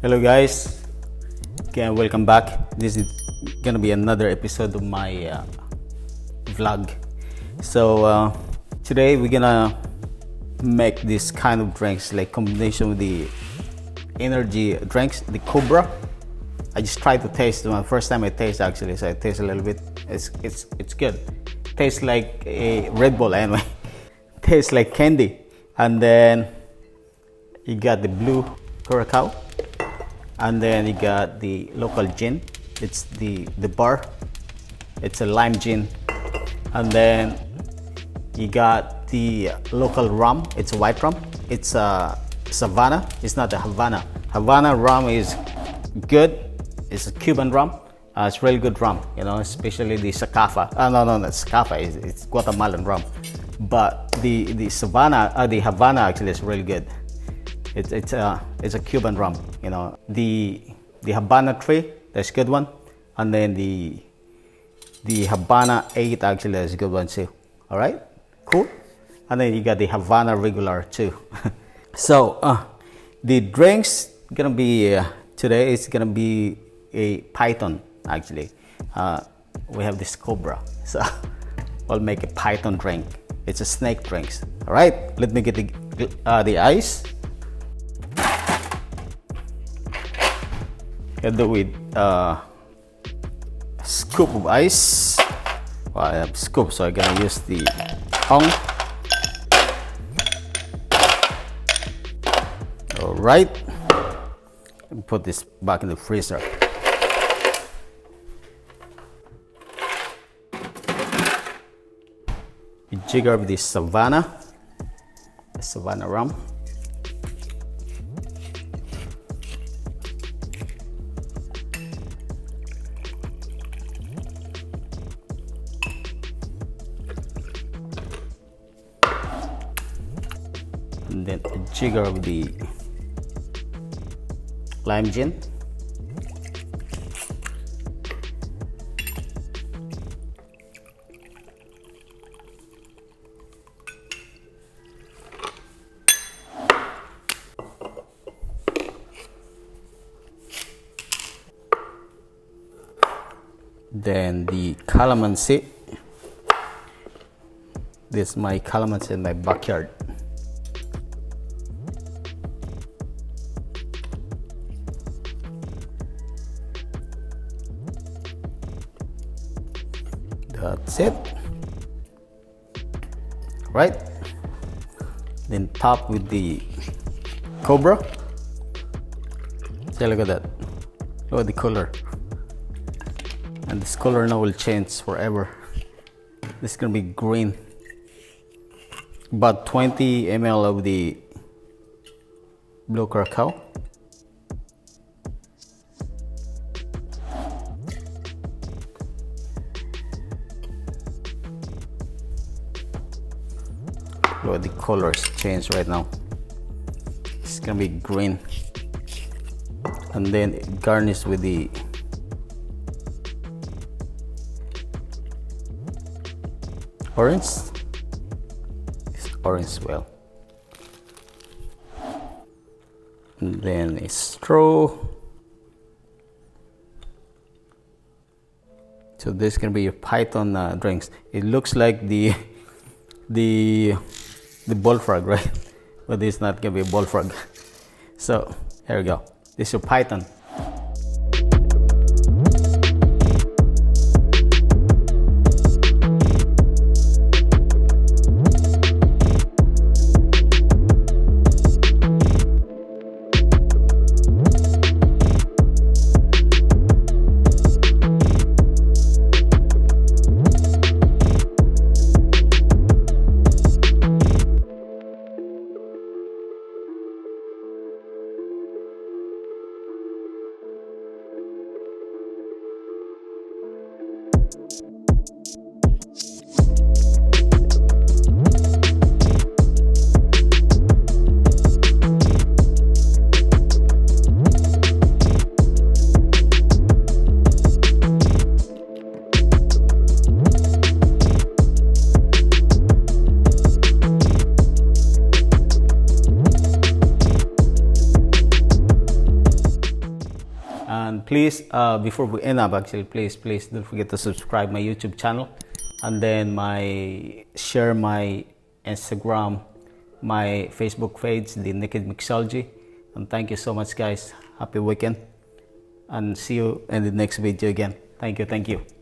Hello guys, again welcome back. This is gonna be another episode of my vlog. So today we're gonna make this kind of drinks, like combination with the energy drinks, the Cobra. I just tried to taste one first time I taste actually, so I taste a little bit. It's good. Tastes like a Red Bull anyway. Tastes like candy. And then you got the Blue Curacao. And then you got the local gin. It's the bar. It's a lime gin. And then you got the local rum. It's a white rum. It's a Zabana. It's not the Havana. Havana rum is good. It's a Cuban rum. It's really good rum, you know, especially the Sacafa. No, not Sacafa. It's Guatemalan rum. But the Savannah, the Havana actually is really good. It's a Cuban rum, you know. The Habana 3, that's a good one, and then the Habana 8 actually is a good one too. All right, cool. And then you got the Havana regular too. So the drinks gonna be today is gonna be a python actually. We have this Cobra, so I'll make a python drink. It's a snake drinks. All right, let me get the ice. I do with a scoop of ice. Well, I have scoop, so I'm gonna use the tongue. All right, and put this back in the freezer. The jigger of the Savana rum. And then a jigger of the lime gin. Then the Calamansi. This is my Calamansi in my backyard. That's it. Right. Then top with the Cobra. See, look at that. Look at the color. And this color now will change forever. This is gonna be green. About 20 ml of the Blue Curacao. Look at the colors change right now. It's gonna be green. And then garnish with the orange. It's orange as well. And then a straw. So this is gonna be your python drinks. It looks like the bullfrog, right? But it's not gonna be a bullfrog. So here we go. This is your python. please, before we end up, actually, please don't forget to subscribe my YouTube channel, and then share my Instagram, my Facebook page, the Naked Mixology. And thank you so much, guys. Happy weekend, and see you in the next video again. Thank you.